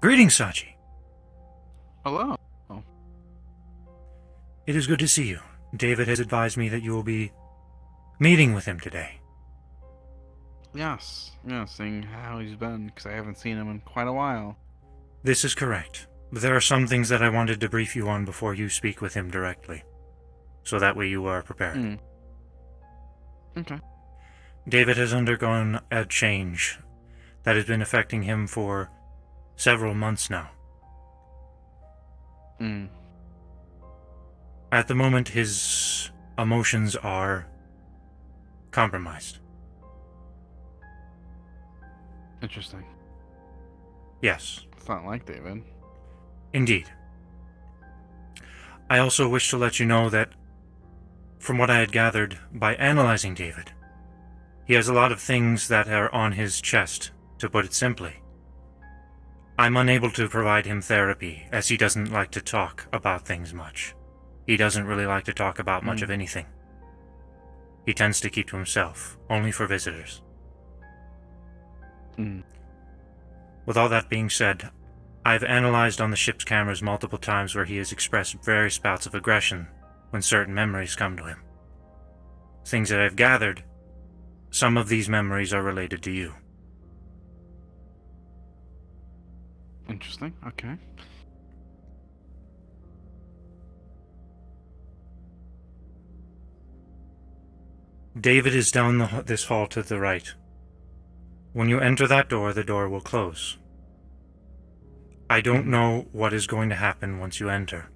Greetings, Sachi. Hello. Oh. It is good to see you. David has advised me that you will be meeting with him today. Yes, seeing how he's been, because I haven't seen him in quite a while. This is correct. But there are some things that I wanted to brief you on before you speak with him directly. So that way you are prepared. Okay. David has undergone a change that has been affecting him for several months now. At the moment, his emotions are compromised. Interesting. Yes. It's not like David. Indeed. I also wish to let you know that, from what I had gathered by analyzing David, he has a lot of things that are on his chest, to put it simply. I'm unable to provide him therapy, as he doesn't like to talk about things much. He doesn't really like to talk about much of anything. He tends to keep to himself, only for visitors. With all that being said, I've analyzed on the ship's cameras multiple times where he has expressed various bouts of aggression when certain memories come to him. Things that I've gathered, some of these memories are related to you. Interesting, okay. David is down this hall to the right. When you enter that door, the door will close. I don't know what is going to happen once you enter,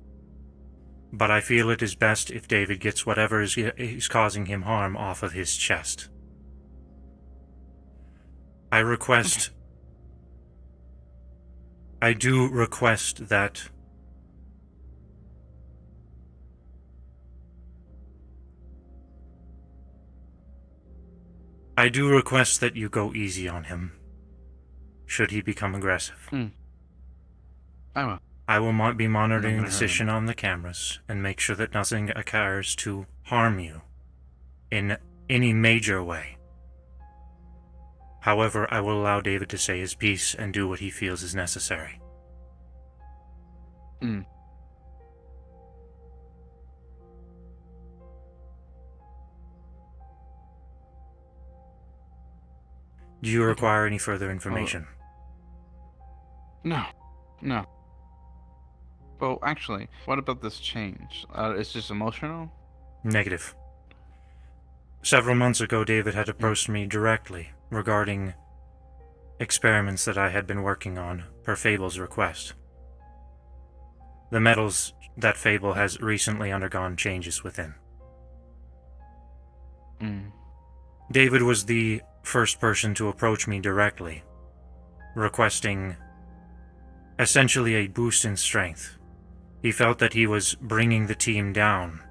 but I feel it is best if David gets whatever is causing him harm off of his chest. I do request that you go easy on him, should he become aggressive. I will. I will be monitoring the session on the cameras and make sure that nothing occurs to harm you in any major way. However, I will allow David to say his piece and do what he feels is necessary. Do you require any further information? No. Well, actually, what about this change? It's just emotional? Negative. Several months ago, David had approached me directly regarding experiments that I had been working on per Fable's request. The metals that Fable has recently undergone changes within. David was the first person to approach me directly, requesting essentially a boost in strength. He felt that he was bringing the team down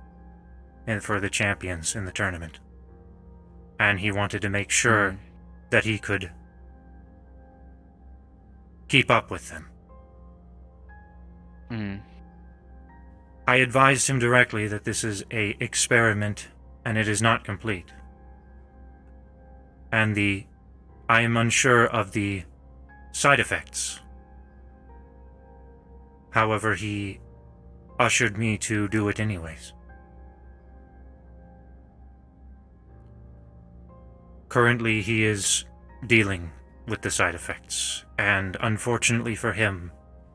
for the champions in the tournament, and he wanted to make sure that he could keep up with them. I advised him directly that this is an experiment and it is not complete. And I am unsure of the side effects. However, he ushered me to do it anyways. Currently, he is dealing with the side effects, and unfortunately for him,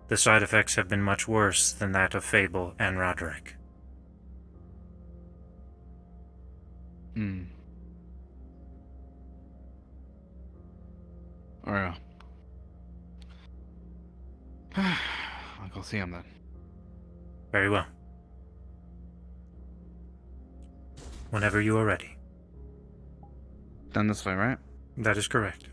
the side effects have been much worse than that of Fable and Roderick. I'll go see him then. Very well. Whenever you are ready. Done this way, right? That is correct.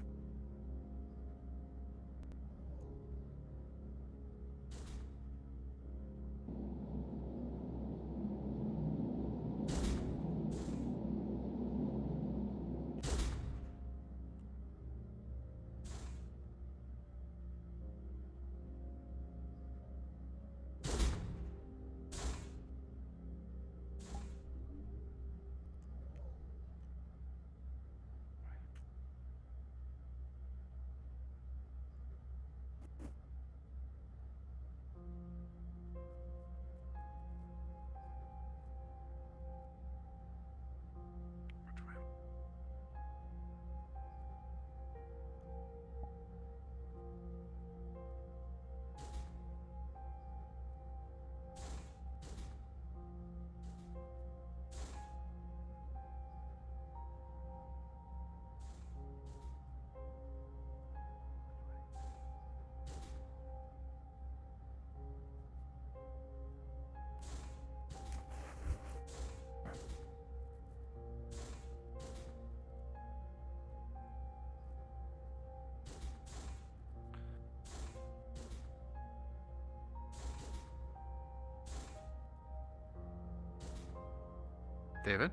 David?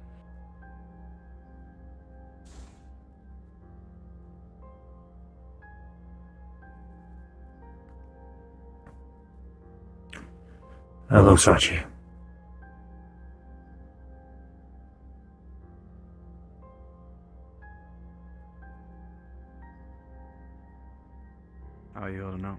Hello, Sachi. How are you able to know?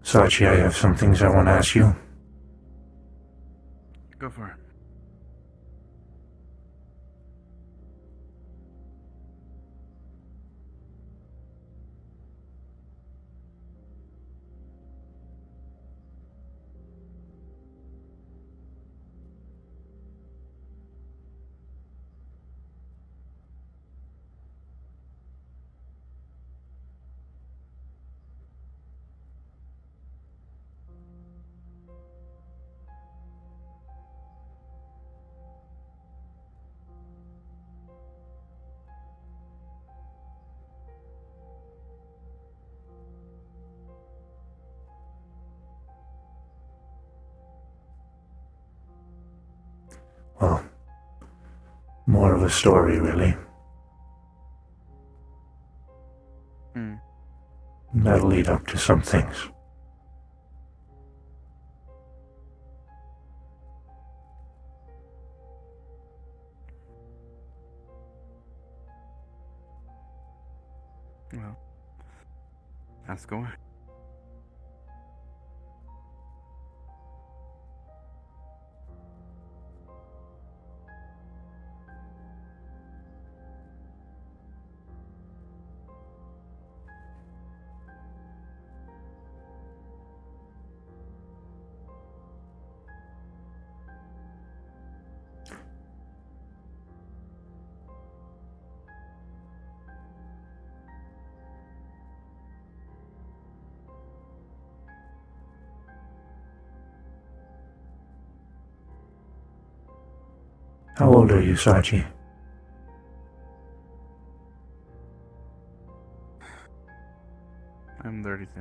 Sachi, I have some things I want to ask you. Go for it. Well, more of a story, really. That'll lead up to some things. Well, ask away. How old are you, Sachi? I'm 32.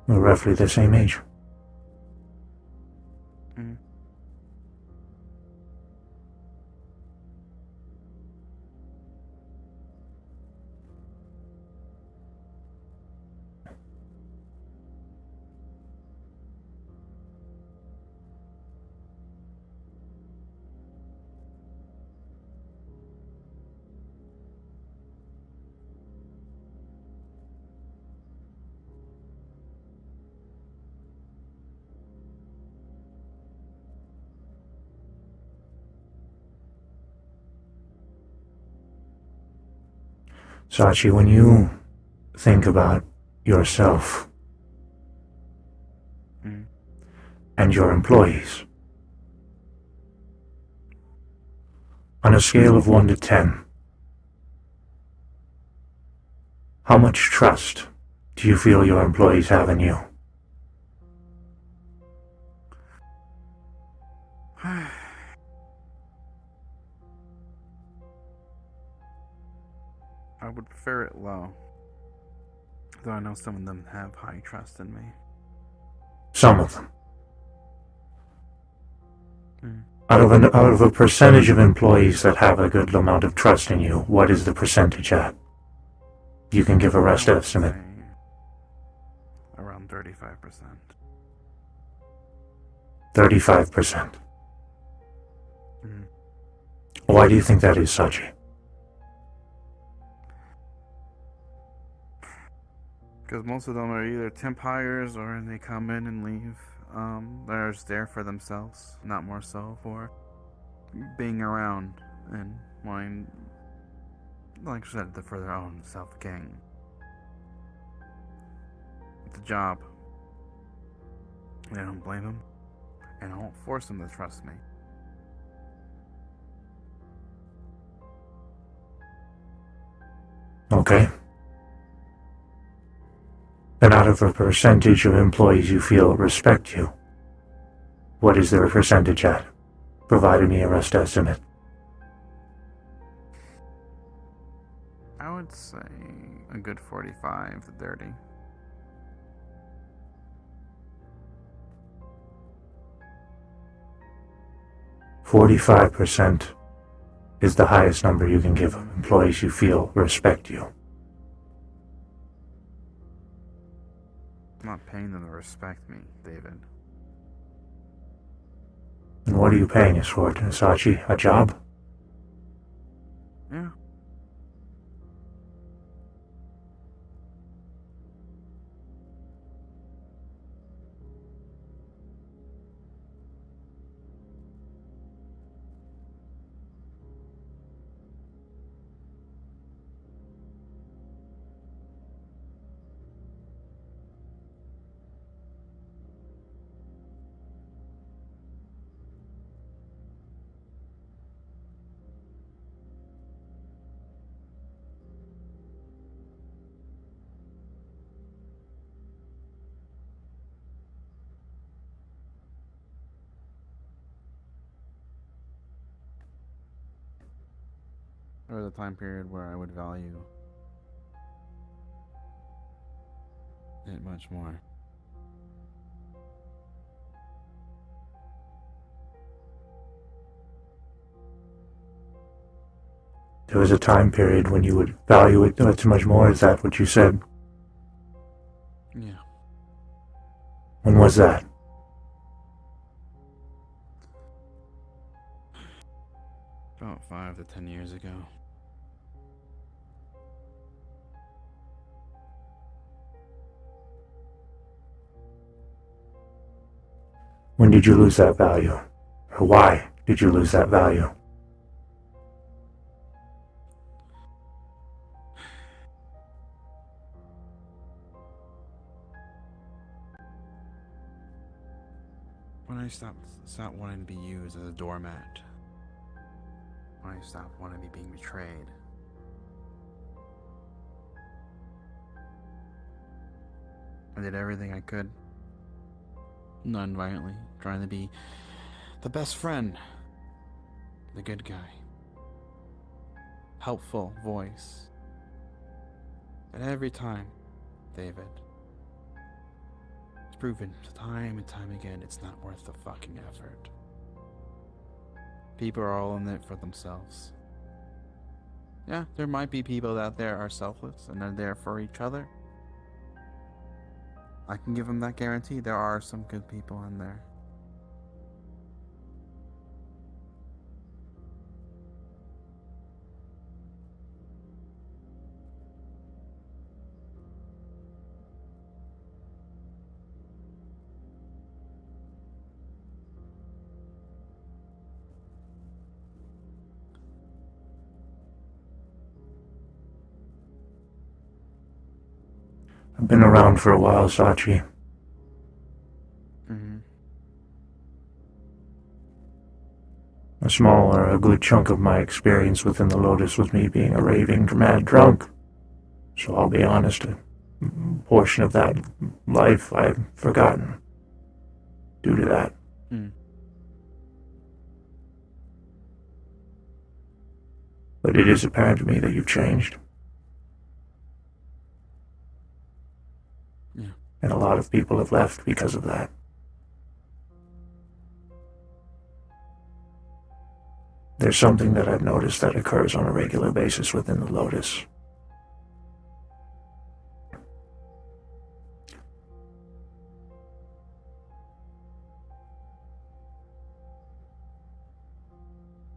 We're roughly the same age. Sachi, when you think about yourself and your employees, on a scale of 1 to 10, how much trust do you feel your employees have in you? I would prefer it low, though I know some of them have high trust in me. Some of them. Out of a percentage of employees that have a good amount of trust in you, what is the percentage at? You can give a rough estimate. Around 35%. 35%. Why do you think that is, Sachi? Because most of them are either temp hires or they come in and leave. They're just there for themselves, not more so for being around and wanting, like I said, for their own self-gain. It's a job. I don't blame them, and I won't force them to trust me. Okay. Then out of a percentage of employees you feel respect you, what is their percentage at? Provide me a rough estimate. I would say a good 45 to 30. $45% is the highest number you can give employees you feel respect you. I'm not paying them to respect me, David. And what are you paying us for, Sachi? A job? Yeah. There was a time period where I would value it much more. There was a time period when you would value it much more. Is that what you said? Yeah. When was that? About 5 to 10 years ago. When did you lose that value? Or why did you lose that value? When I stopped wanting to be used as a doormat. When I stopped wanting to be being betrayed. I did everything I could, non-violently, trying to be the best friend, the good guy, helpful voice. But every time, David, it's proven time and time again it's not worth the fucking effort. People are all in it for themselves. Yeah, there might be people out there are selfless and are there for each other. I can give them that guarantee. There are some good people in there. I've been around for a while, Sachi. A good chunk of my experience within the Lotus was me being a raving, mad drunk. So I'll be honest, a portion of that life I've forgotten due to that. But it is apparent to me that you've changed. Yeah. And a lot of people have left because of that. There's something that I've noticed that occurs on a regular basis within the Lotus.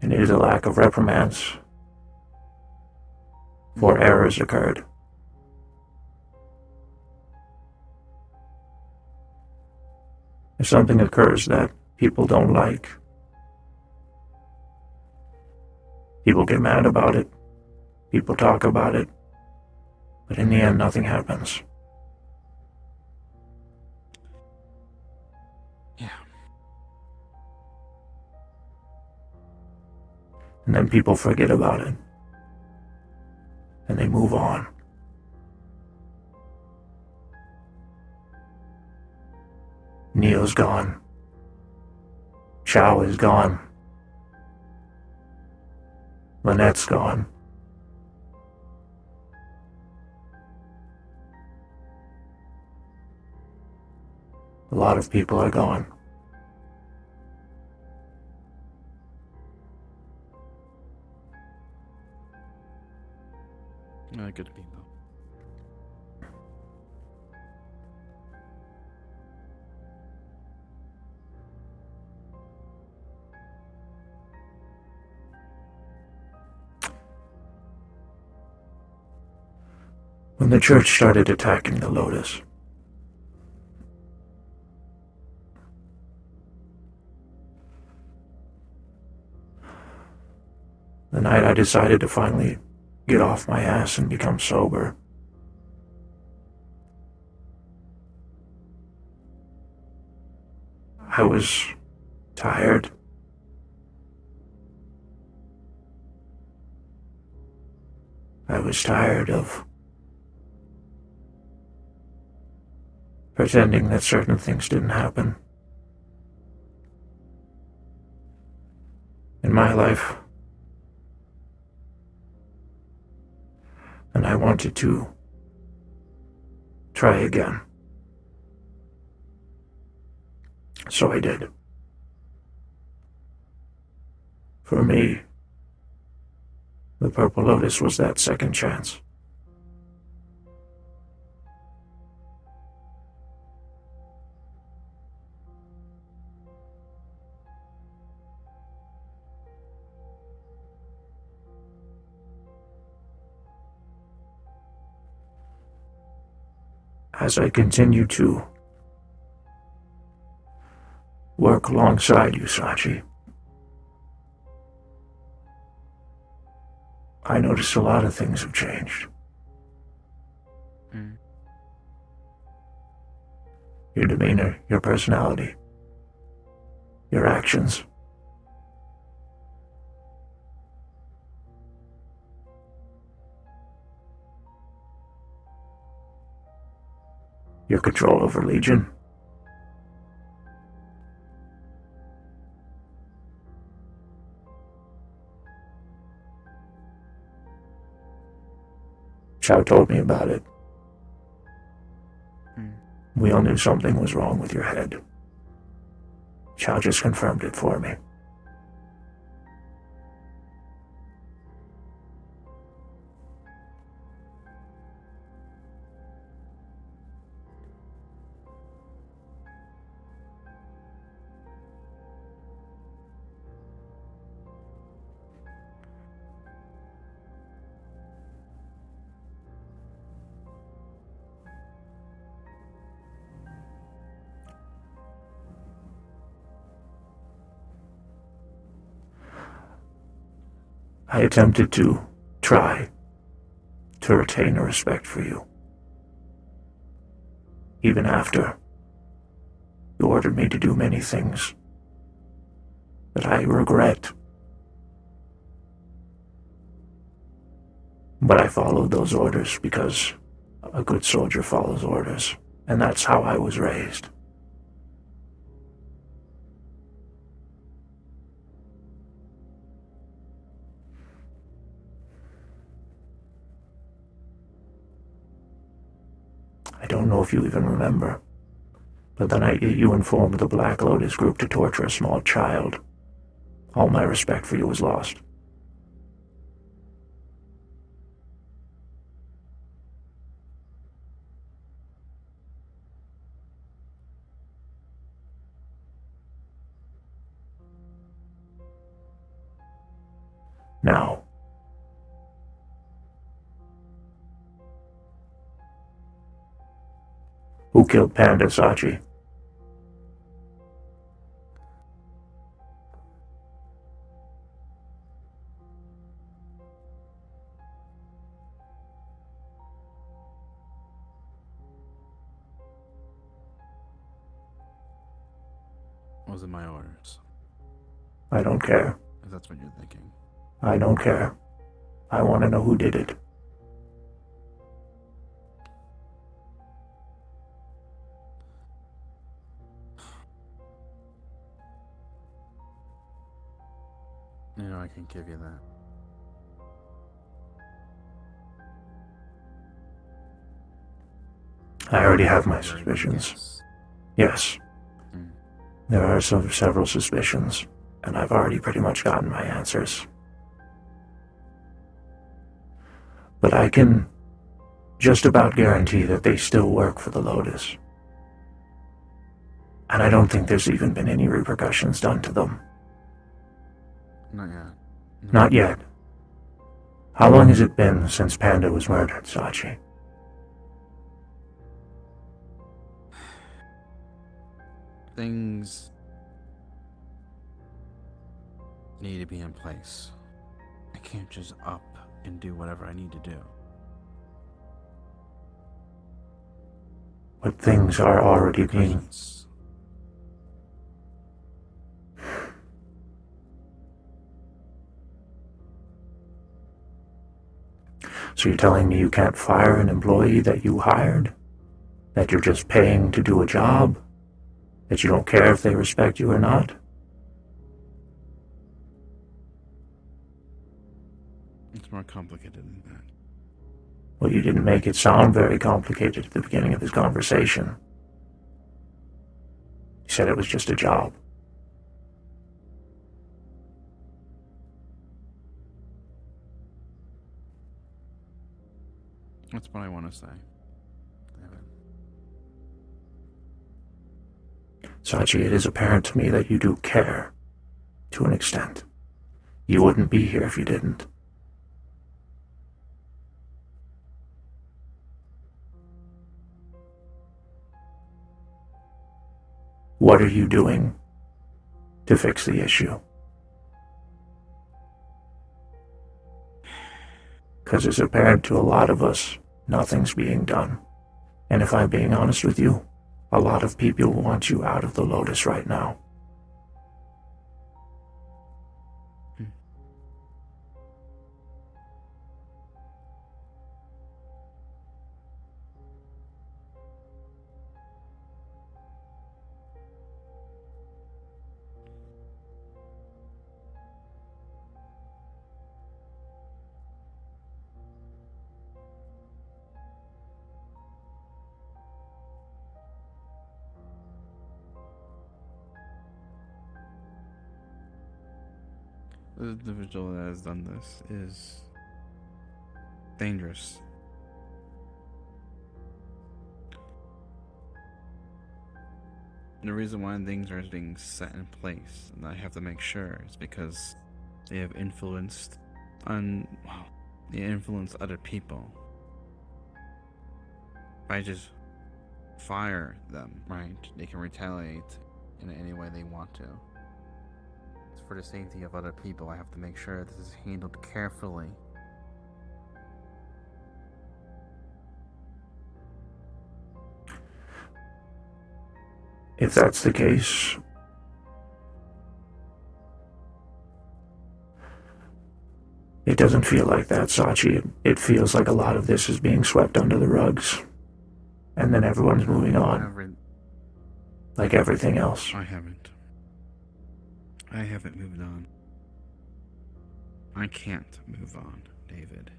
And is a lack of reprimands for errors occurred. If something occurs that people don't like, people get mad about it, people talk about it, but in the end, nothing happens. Yeah. And then people forget about it. And they move on. Neil's gone. Chow is gone. Lynette's gone. A lot of people are gone. Good people. When the church started attacking the Lotus, the night I decided to finally get off my ass and become sober, I was tired. I was tired of pretending that certain things didn't happen in my life. And I wanted to try again. So I did. For me, the Purple Lotus was that second chance. As I continue to work alongside you, Sachi, I noticed a lot of things have changed. Your demeanor, your personality, your actions. Your control over Legion. Chow told me about it. We all knew something was wrong with your head. Chow just confirmed it for me. I attempted to try to retain a respect for you. Even after you ordered me to do many things that I regret. But I followed those orders because a good soldier follows orders, and that's how I was raised. I don't know if you even remember, but the night you informed the Black Lotus group to torture a small child, all my respect for you was lost. Now, who killed Panda, Sachi? Was it my orders? I don't care. If that's what you're thinking. I don't care. I want to know who did it. You know, I can give you that. I already have my suspicions. Yes. There are several suspicions, and I've already pretty much gotten my answers. But I can just about guarantee that they still work for the Lotus. And I don't think there's even been any repercussions done to them. Not yet. No. Not yet. How long has it been since Panda was murdered, Sachi? Things need to be in place. I can't just up and do whatever I need to do. But things are already being... Repercussions. So you're telling me you can't fire an employee that you hired? That you're just paying to do a job? That you don't care if they respect you or not? It's more complicated than that. Well, you didn't make it sound very complicated at the beginning of this conversation. You said it was just a job. That's what I want to say. Sachi, it is apparent to me that you do care, to an extent. You wouldn't be here if you didn't. What are you doing to fix the issue? Because it's apparent to a lot of us, nothing's being done. And if I'm being honest with you, a lot of people want you out of the Lotus right now. The individual that has done this is dangerous. And the reason why things are being set in place, and I have to make sure, is because they have influenced they influence other people. If I just fire them, right, they can retaliate in any way they want to. For the safety of other people, I have to make sure this is handled carefully. If that's the case, it doesn't feel like that, Sachi. It feels like a lot of this is being swept under the rugs. And then everyone's moving on. Like everything else. I haven't moved on. I can't move on, David.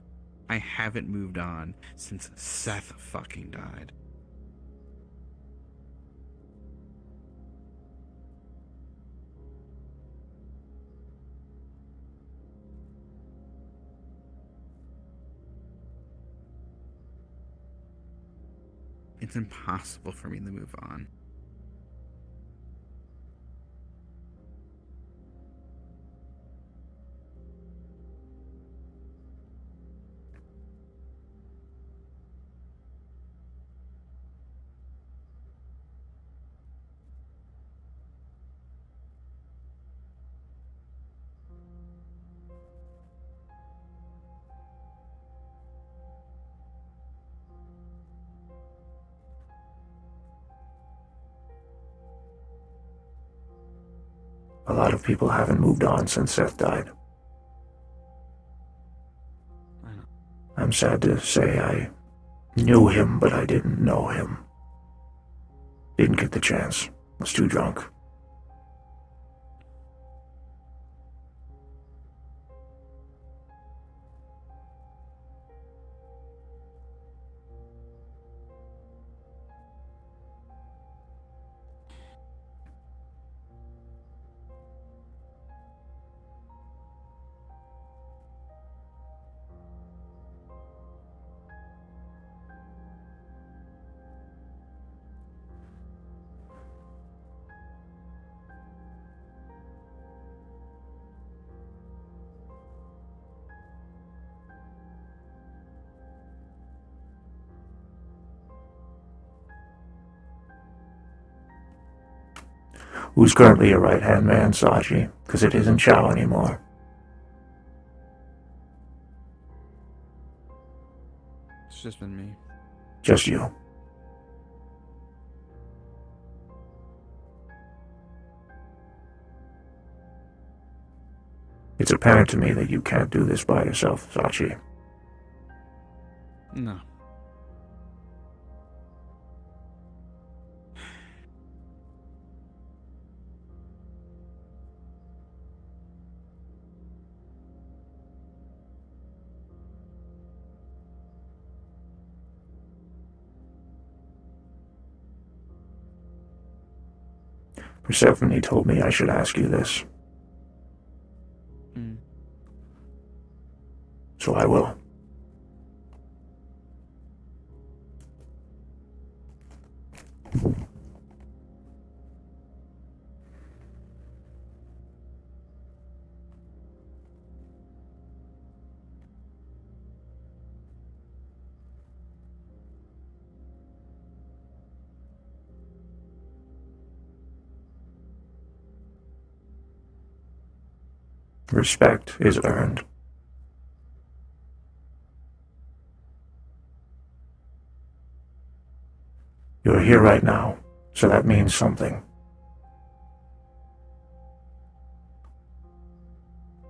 I haven't moved on since Seth fucking died. It's impossible for me to move on. A lot of people haven't moved on since Seth died. I know. I'm sad to say I knew him, but I didn't know him. Didn't get the chance. Was too drunk. Who's currently your right-hand man, Sachi? Because it isn't Chow anymore. It's just been me. Just you. It's apparent to me that you can't do this by yourself, Sachi. No. Persephone told me I should ask you this. So I will. Respect is earned. You're here right now, so that means something.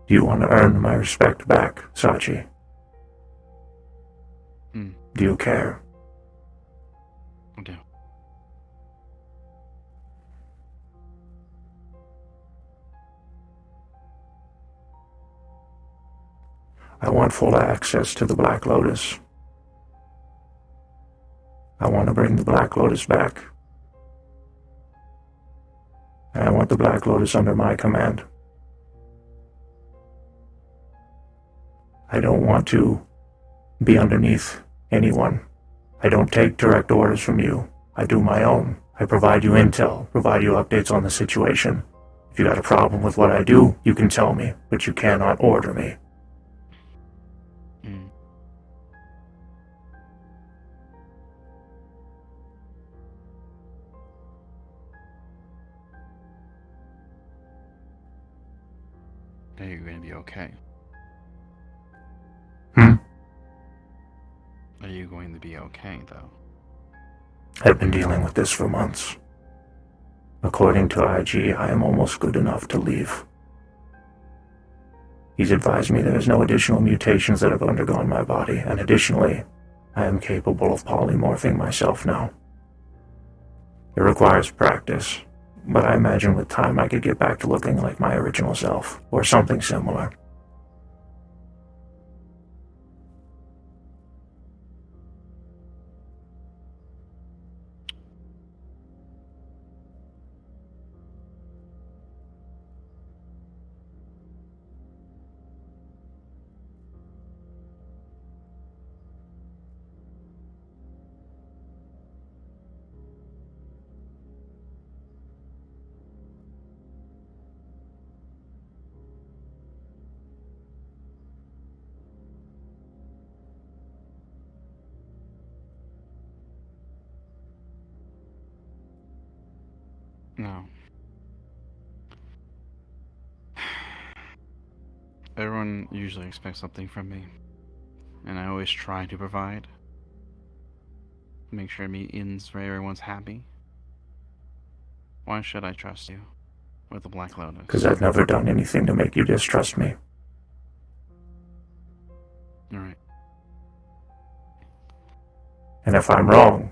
Do you want to earn my respect back, Sachi? Do you care? I do. I want full access to the Black Lotus. I want to bring the Black Lotus back. And I want the Black Lotus under my command. I don't want to be underneath anyone. I don't take direct orders from you. I do my own. I provide you intel, provide you updates on the situation. If you got a problem with what I do, you can tell me, but you cannot order me. Are you going to be okay? Are you going to be okay, though? I've been dealing with this for months. According to IG, I am almost good enough to leave. He's advised me there is no additional mutations that have undergone my body, and additionally, I am capable of polymorphing myself now. It requires practice, but I imagine with time I could get back to looking like my original self, or something similar. No. Everyone usually expects something from me, and I always try to provide. Make sure it ends where everyone's happy. Why should I trust you with the Black Lotus? Because I've never done anything to make you distrust me. Alright. And if I'm wrong,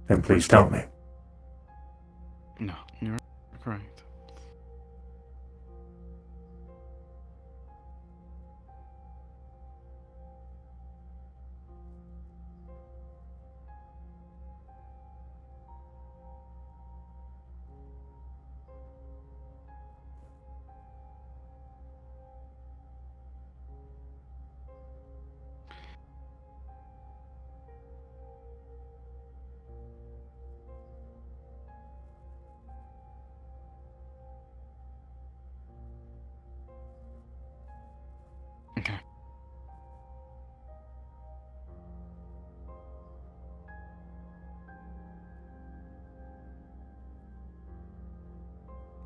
then please tell me. No, you're correct. Okay.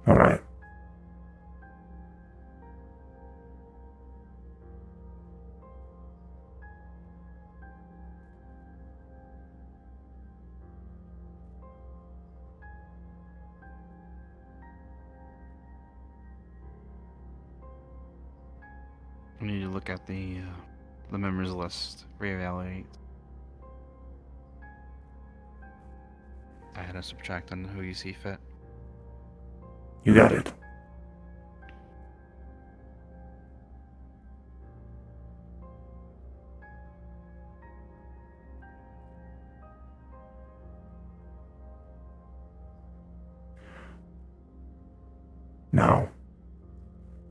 Alright. We need to look at the members list, reevaluate. Add a subtract on who you see fit. You got it. Now,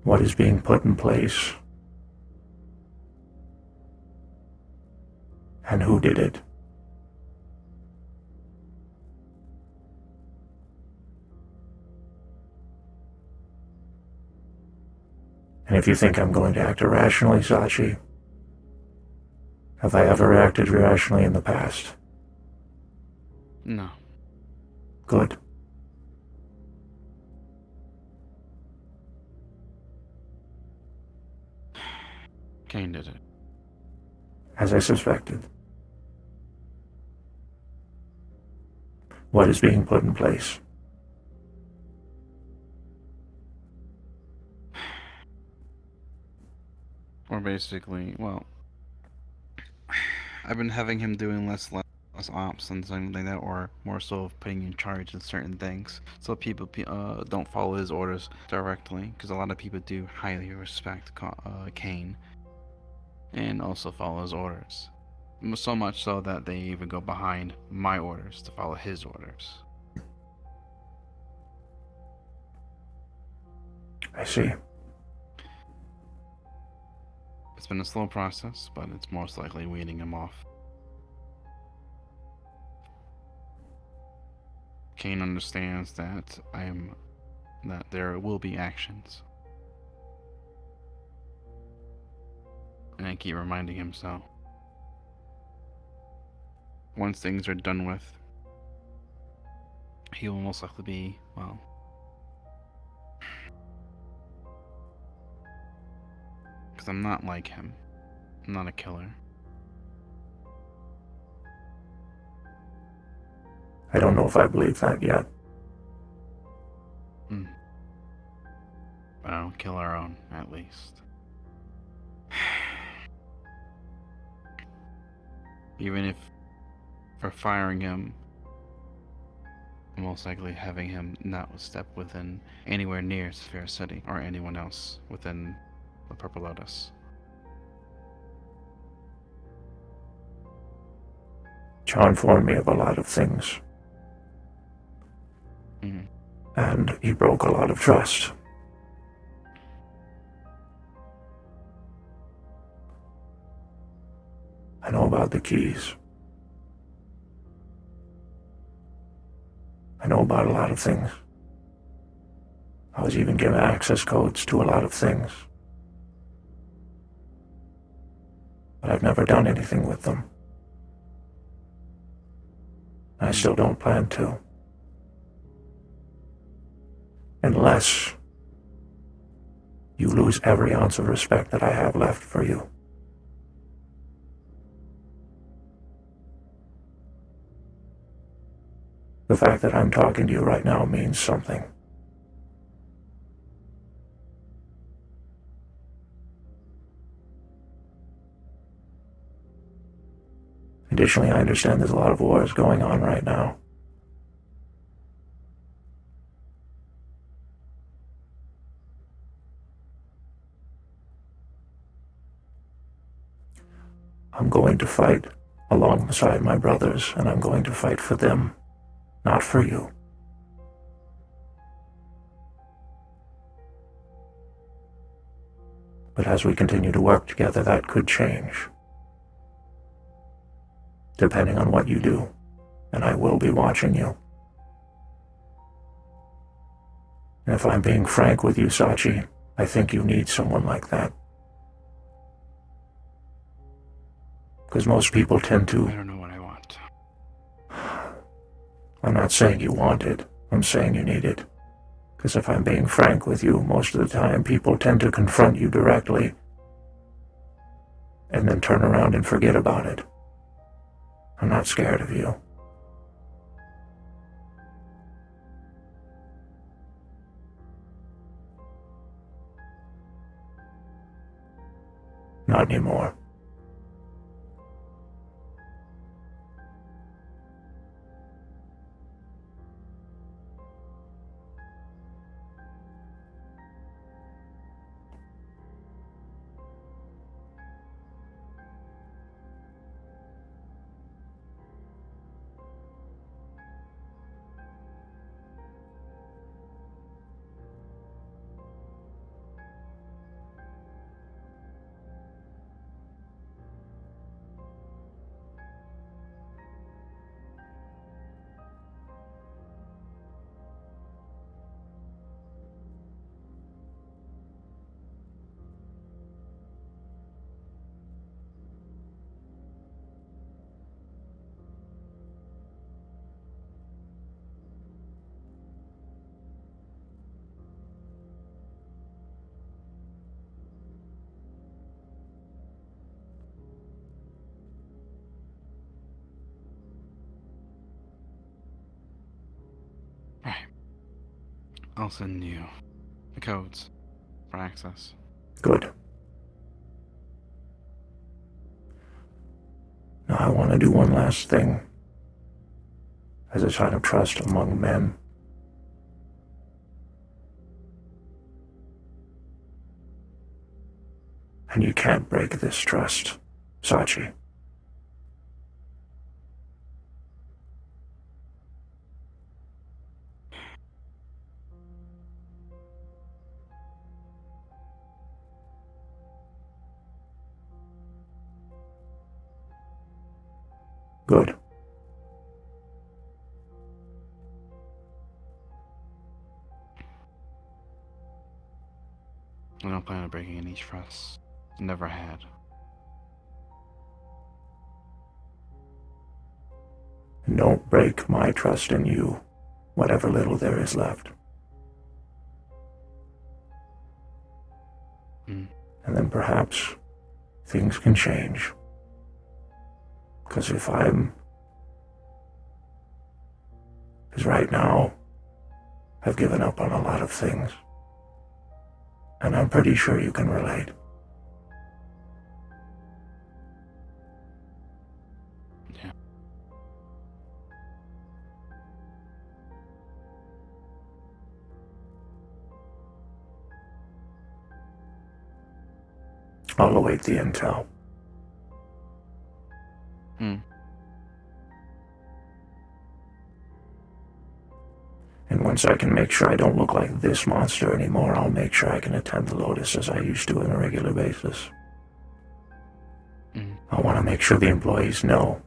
what is being put in place? And who did it? And if you think I'm going to act irrationally, Sachi, have I ever acted irrationally in the past? No. Good. Kane did it. As I suspected. What is being put in place? Or basically, well, I've been having him doing less ops and something like that, or more so of putting in charge of certain things, so people don't follow his orders directly, because a lot of people do highly respect Kane, and also follow his orders. So much so that they even go behind my orders to follow his orders. I see. It's been a slow process, but it's most likely weeding him off. Kane understands that that there will be actions. And I keep reminding him so. Once things are done with, he will most likely be, well, because I'm not like him. I'm not a killer. I don't know if I believe that yet. But I don't kill our own, at least. Even if for firing him, most likely having him not step within anywhere near Sphere City or anyone else within the Purple Lotus. John informed me of a lot of things. And he broke a lot of trust. I know about the keys. I know about a lot of things. I was even given access codes to a lot of things. But I've never done anything with them. I still don't plan to. Unless you lose every ounce of respect that I have left for you. The fact that I'm talking to you right now means something. Additionally, I understand there's a lot of wars going on right now. I'm going to fight alongside my brothers, and I'm going to fight for them, not for you. But as we continue to work together, that could change, depending on what you do, and I will be watching you. And if I'm being frank with you, Sachi, I think you need someone like that. Because most people tend to... I don't know what I want. I'm not saying you want it, I'm saying you need it. Because if I'm being frank with you, most of the time people tend to confront you directly and then turn around and forget about it. I'm not scared of you. Not anymore. Right. I'll send you the codes for access. Good. Now I want to do one last thing. As a sign of trust among men. And you can't break this trust, Sachi. Good. I don't plan on breaking any trust. Never had. And don't break my trust in you, whatever little there is left. And then perhaps things can change. Because right now, I've given up on a lot of things. And I'm pretty sure you can relate. Yeah. I'll await the intel. And once I can make sure I don't look like this monster anymore, I'll make sure I can attend the Lotus as I used to on a regular basis. I want to make sure the employees know.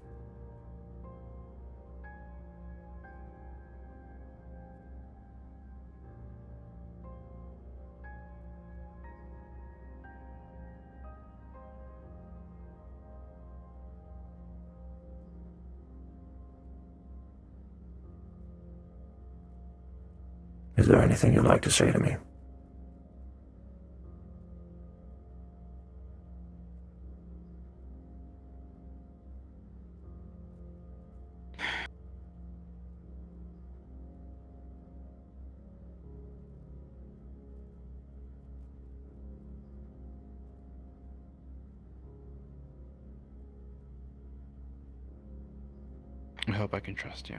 Is there anything you'd like to say to me? I hope I can trust you.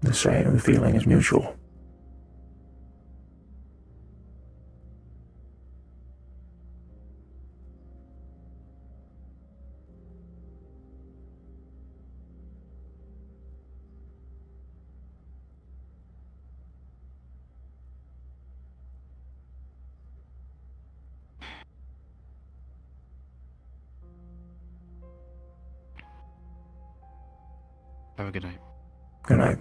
The same feeling is mutual. Have a good night. Good night.